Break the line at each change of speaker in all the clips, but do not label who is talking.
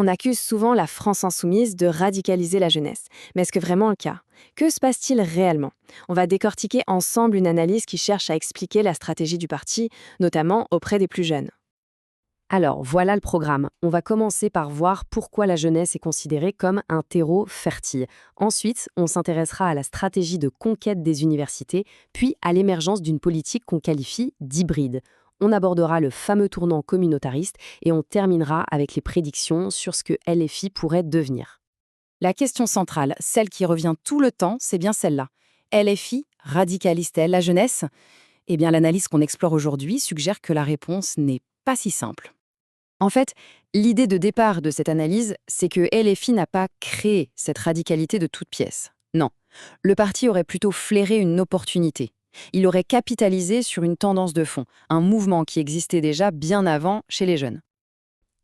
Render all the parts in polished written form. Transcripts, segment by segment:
On accuse souvent la France insoumise de radicaliser la jeunesse. Mais est-ce que vraiment le cas? Que se passe-t-il réellement? On va décortiquer ensemble une analyse qui cherche à expliquer la stratégie du parti, notamment auprès des plus jeunes. Alors, voilà le programme. On va commencer par voir pourquoi la jeunesse est considérée comme un terreau fertile. Ensuite, on s'intéressera à la stratégie de conquête des universités, puis à l'émergence d'une politique qu'on qualifie d'hybride. On abordera le fameux tournant communautariste et on terminera avec les prédictions sur ce que LFI pourrait devenir.
La question centrale, celle qui revient tout le temps, c'est bien celle-là. LFI radicalise-t-elle la jeunesse? Eh bien, l'analyse qu'on explore aujourd'hui suggère que la réponse n'est pas si simple. En fait, l'idée de départ de cette analyse, c'est que LFI n'a pas créé cette radicalité de toute pièce. Non, le parti aurait plutôt flairé une opportunité. Il aurait capitalisé sur une tendance de fond, un mouvement qui existait déjà bien avant chez les jeunes.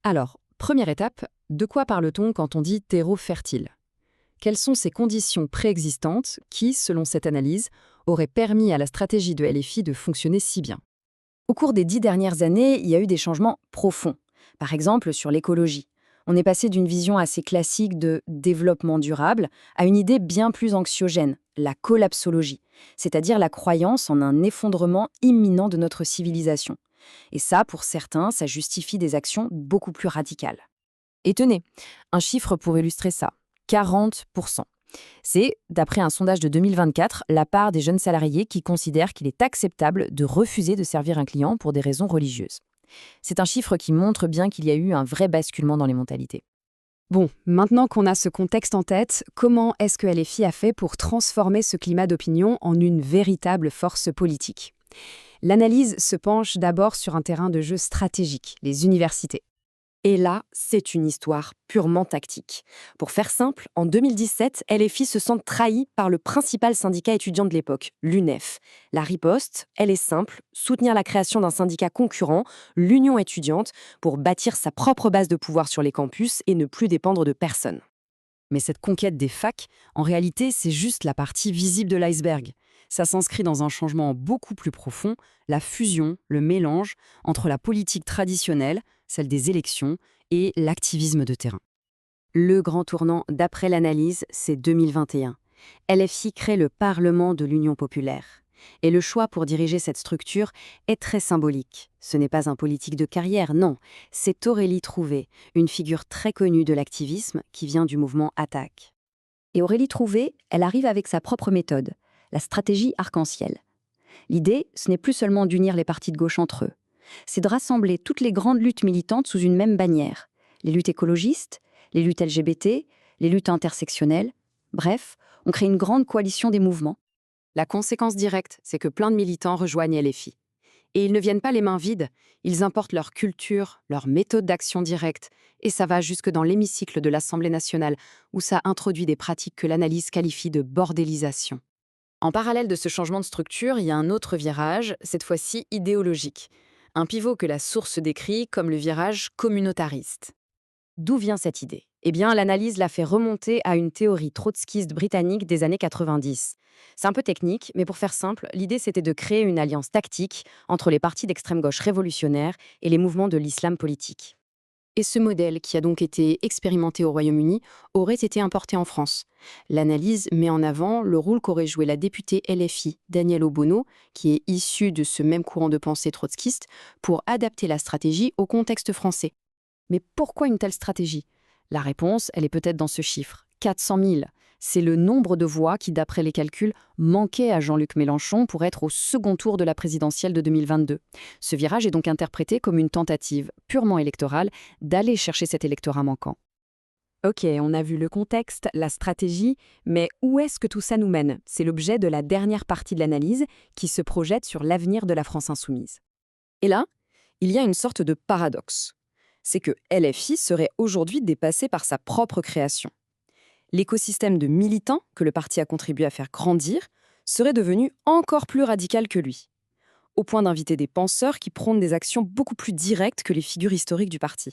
Alors, première étape, de quoi parle-t-on quand on dit terreau fertile? Quelles sont ces conditions préexistantes qui, selon cette analyse, auraient permis à la stratégie de LFI de fonctionner si bien? Au cours des 10 dernières années, il y a eu des changements profonds. Par exemple, sur l'écologie. On est passé d'une vision assez classique de développement durable à une idée bien plus anxiogène, la collapsologie, c'est-à-dire la croyance en un effondrement imminent de notre civilisation. Et ça, pour certains, ça justifie des actions beaucoup plus radicales. Et tenez, un chiffre pour illustrer ça, 40%. C'est, d'après un sondage de 2024, la part des jeunes salariés qui considèrent qu'il est acceptable de refuser de servir un client pour des raisons religieuses. C'est un chiffre qui montre bien qu'il y a eu un vrai basculement dans les mentalités.
Bon, maintenant qu'on a ce contexte en tête, comment est-ce que LFI a fait pour transformer ce climat d'opinion en une véritable force politique? L'analyse se penche d'abord sur un terrain de jeu stratégique, les universités. Et là, c'est une histoire purement tactique. Pour faire simple, en 2017, LFI se sent trahi par le principal syndicat étudiant de l'époque, l'UNEF. La riposte, elle est simple, soutenir la création d'un syndicat concurrent, l'Union étudiante, pour bâtir sa propre base de pouvoir sur les campus et ne plus dépendre de personne.
Mais cette conquête des facs, en réalité, c'est juste la partie visible de l'iceberg. Ça s'inscrit dans un changement beaucoup plus profond, la fusion, le mélange entre la politique traditionnelle, celle des élections, et l'activisme de terrain.
Le grand tournant d'après l'analyse, c'est 2021. LFI crée le Parlement de l'Union populaire. Et le choix pour diriger cette structure est très symbolique. Ce n'est pas un politique de carrière, non. C'est Aurélie Trouvé, une figure très connue de l'activisme qui vient du mouvement Attaque. Et Aurélie Trouvé, elle arrive avec sa propre méthode, la stratégie arc-en-ciel. L'idée, ce n'est plus seulement d'unir les partis de gauche entre eux. C'est de rassembler toutes les grandes luttes militantes sous une même bannière. Les luttes écologistes, les luttes LGBT, les luttes intersectionnelles. Bref, on crée une grande coalition des mouvements. La conséquence directe, c'est que plein de militants rejoignent LFI. Et ils ne viennent pas les mains vides, ils importent leur culture, leur méthode d'action directe, et ça va jusque dans l'hémicycle de l'Assemblée nationale, où ça introduit des pratiques que l'analyse qualifie de bordélisation. En parallèle de ce changement de structure, il y a un autre virage, cette fois-ci idéologique. Un pivot que la source décrit comme le virage communautariste. D'où vient cette idée? Eh bien, l'analyse l'a fait remonter à une théorie trotskiste britannique des années 90. C'est un peu technique, mais pour faire simple, l'idée c'était de créer une alliance tactique entre les partis d'extrême gauche révolutionnaire et les mouvements de l'islam politique. Et ce modèle, qui a donc été expérimenté au Royaume-Uni, aurait été importé en France. L'analyse met en avant le rôle qu'aurait joué la députée LFI, Danielle Obono, qui est issue de ce même courant de pensée trotskiste, pour adapter la stratégie au contexte français. Mais pourquoi une telle stratégie? La réponse, elle est peut-être dans ce chiffre, 400 000. C'est le nombre de voix qui, d'après les calculs, manquait à Jean-Luc Mélenchon pour être au second tour de la présidentielle de 2022. Ce virage est donc interprété comme une tentative purement électorale d'aller chercher cet électorat manquant. Ok, on a vu le contexte, la stratégie, mais où est-ce que tout ça nous mène? C'est l'objet de la dernière partie de l'analyse qui se projette sur l'avenir de la France insoumise. Et là, il y a une sorte de paradoxe. C'est que LFI serait aujourd'hui dépassé par sa propre création. L'écosystème de militants que le parti a contribué à faire grandir serait devenu encore plus radical que lui, au point d'inviter des penseurs qui prônent des actions beaucoup plus directes que les figures historiques du parti.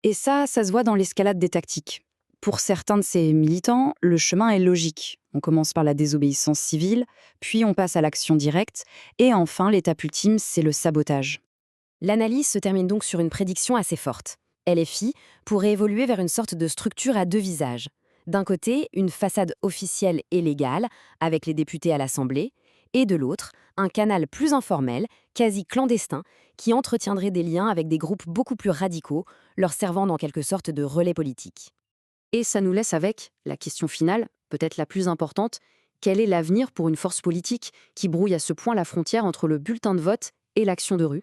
Et ça se voit dans l'escalade des tactiques. Pour certains de ces militants, le chemin est logique. On commence par la désobéissance civile, puis on passe à l'action directe, et enfin, l'étape ultime, c'est le sabotage. L'analyse se termine donc sur une prédiction assez forte. LFI pourrait évoluer vers une sorte de structure à deux visages. D'un côté, une façade officielle et légale, avec les députés à l'Assemblée, et de l'autre, un canal plus informel, quasi clandestin, qui entretiendrait des liens avec des groupes beaucoup plus radicaux, leur servant en quelque sorte de relais politique. Et ça nous laisse avec la question finale, peut-être la plus importante: quel est l'avenir pour une force politique qui brouille à ce point la frontière entre le bulletin de vote et l'action de rue ?